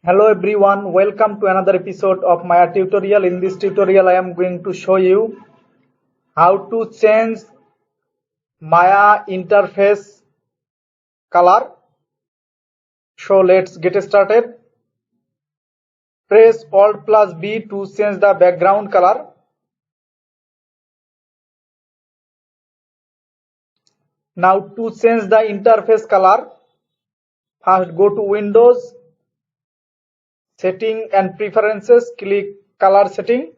Hello everyone, welcome to another episode of Maya tutorial. In this tutorial I am going to show you how to change Maya interface color. So let's get started. Press Alt plus B to change the background color. Now to change the interface color, first go to Windows, Setting and Preferences, click Color Setting.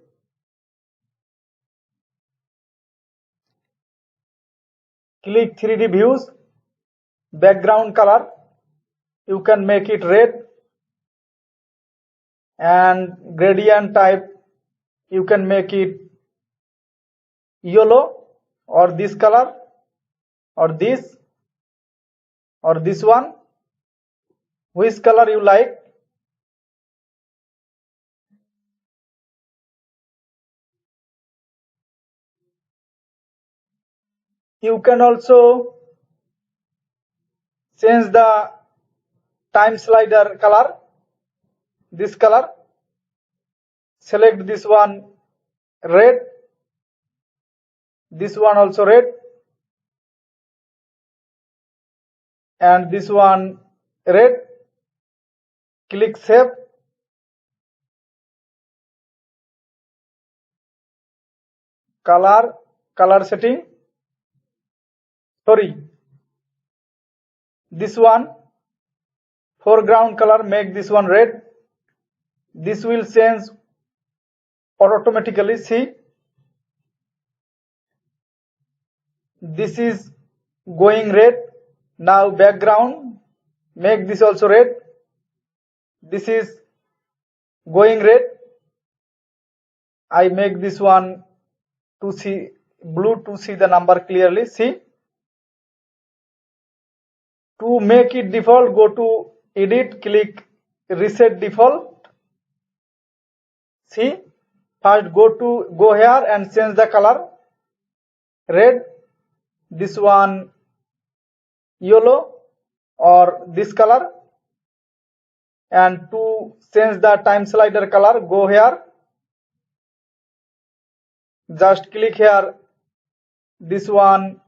Click 3D views, background color, you can make it red, and gradient type you can make it yellow or this color or this one, which color you like. You can also change the time slider color, this color, select this one red, this one also red, and this one red. Click save. Color setting, this one foreground color, make this one red. This will change automatically. See, this is going red. Now background, make this also red. This is going red. I make this one to see blue to see the number clearly. See, to make it default, go to edit, click reset default. See, first go here and change the color red, this one yellow or this color, and to change the time slider color, go here, just click here, this one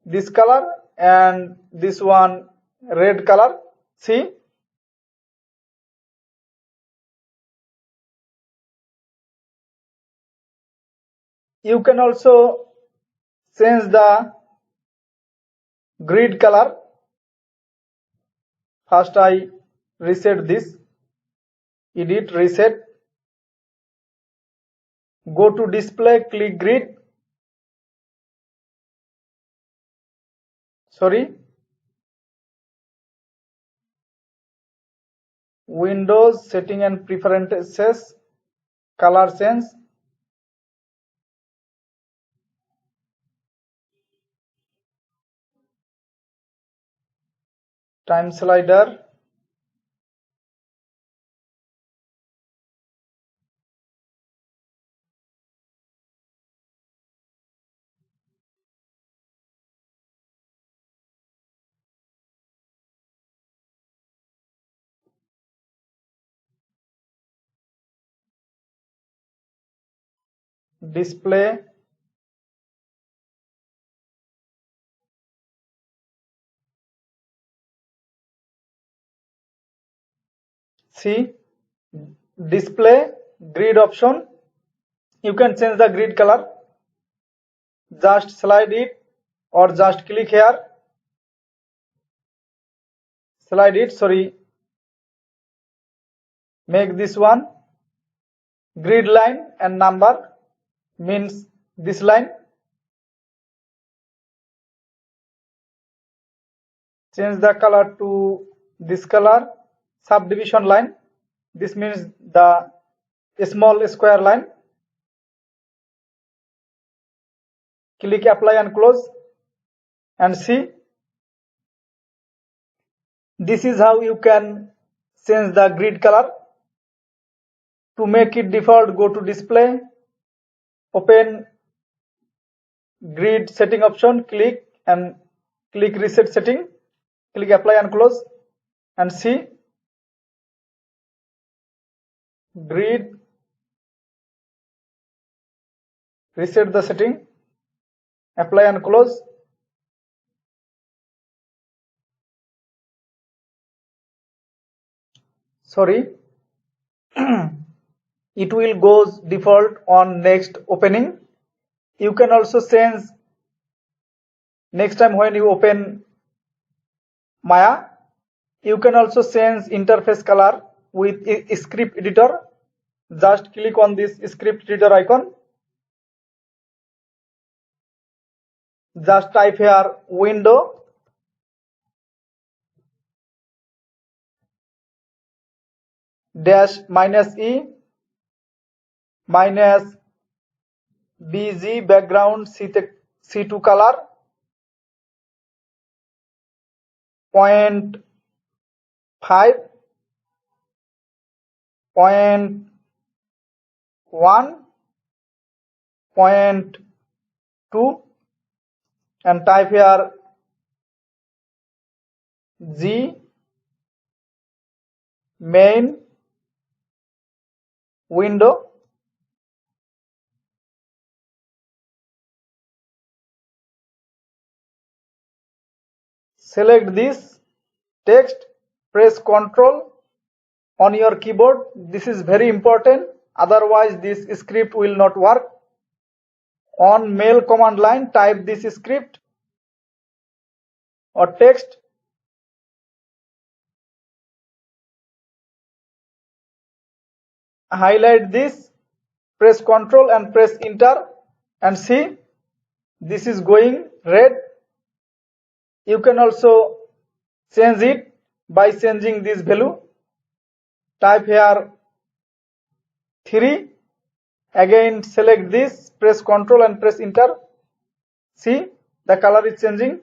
this color and this one red color. See, you can also change the grid color. First I reset this, edit, reset, go to display, click grid, Windows, Setting and Preferences, color change, time slider, display, see, display grid option, you can change the grid color, just slide it or just click here, slide it, make this one grid line and number, means this line, change the color to this color, subdivision line, this means the small square line. Click apply and close, and see, this is how you can change the grid color. To make it default, go to display, open grid setting option, click reset setting, click apply and close, and see, grid, reset the setting, apply and close. Sorry, it will goes default on next opening. You can also change next time when you open Maya. You can also change interface color with script editor. Just click on this script editor icon. Just type here window dash minus e minus bg background c2 color 0.5 0.1 0.2 and type here G main window. Select this text, press Ctrl on your keyboard. This is very important, otherwise this script will not work. On mail command line, type this script or text. Highlight this, press Ctrl and press enter and see this is going red. You can also change it by changing this value. Type here 3, again select this, press Ctrl and press enter. See, the color is changing.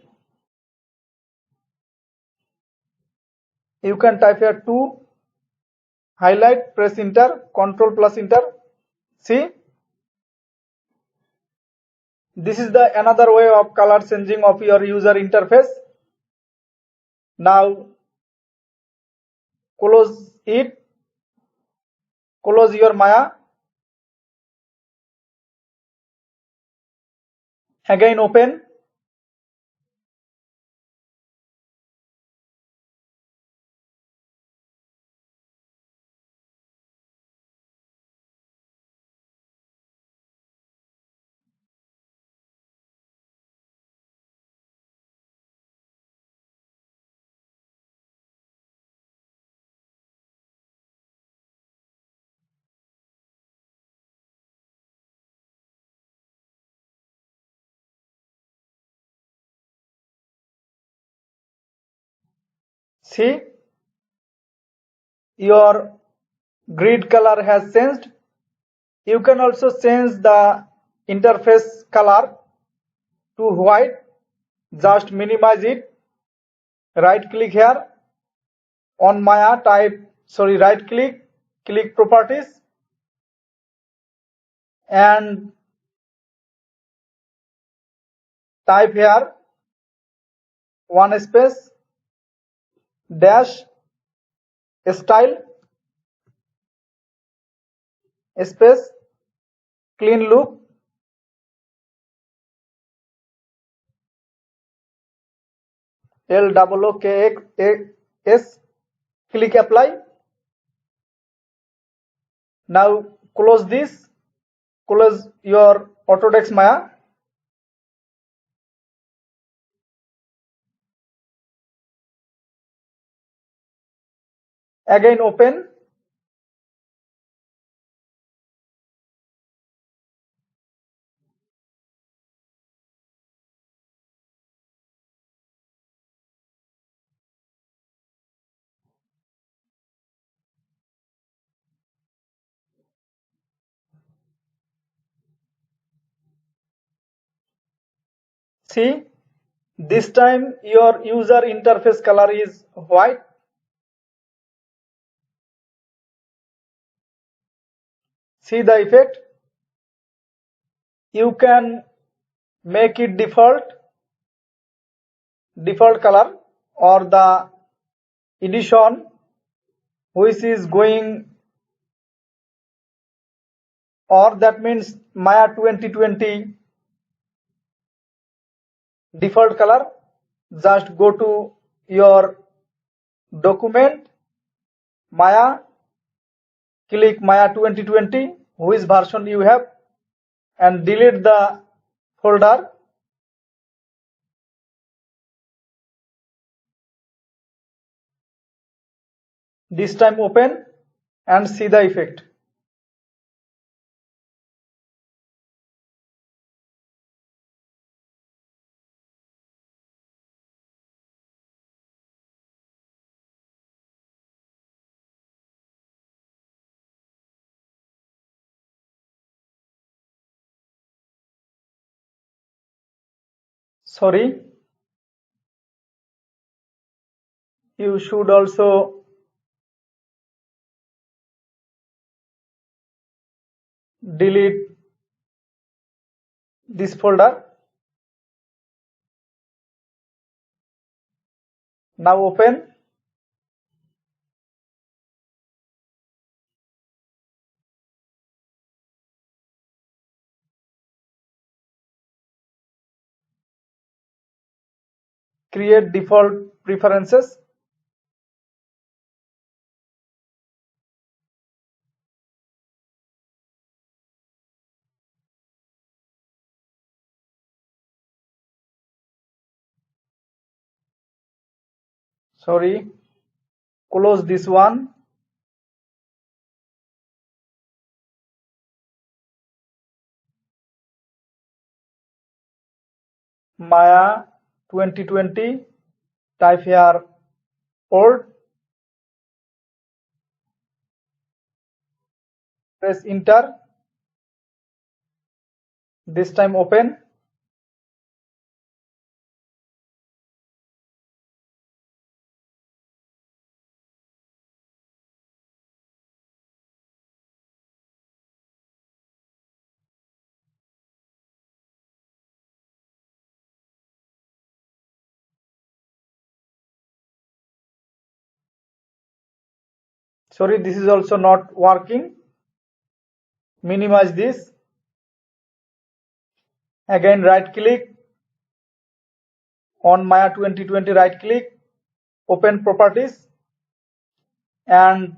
You can type here 2, highlight, press enter, Ctrl plus enter. See, this is the another way of color changing of your user interface. Now close it, close your Maya, again open. See, your grid color has changed. You can also change the interface color to white. Just minimize it. Right click here on Maya, right click, click properties and type here one space dash style space clean look LOOKS, click apply. Now close this, close your Autodesk Maya. Again open. See, this time your user interface color is white. See the effect. You can make it default color or the edition which is going or that means Maya 2020 default color. Just go to your document, Maya, click Maya 2020, which version you have, and delete the folder. This time open and see the effect. Sorry, you should also delete this folder. Now open. Create default preferences. Sorry, close this one. Maya 2020, type here old, press enter. This time open. Sorry, this is also not working. Minimize this. Again, right click on Maya 2020, right click, open properties, and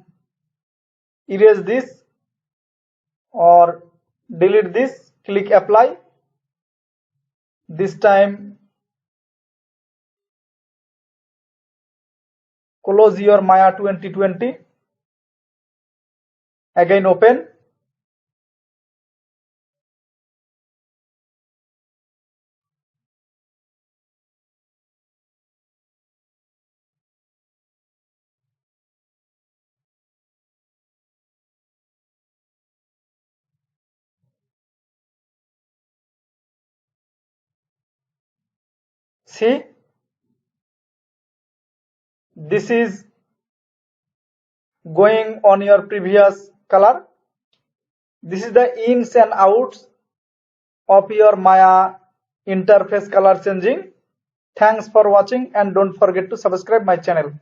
erase this or delete this. Click apply. This time close your Maya 2020. Again open. See, this is going on your previous color. This is the ins and outs of your Maya interface color changing. Thanks for watching and don't forget to subscribe my channel.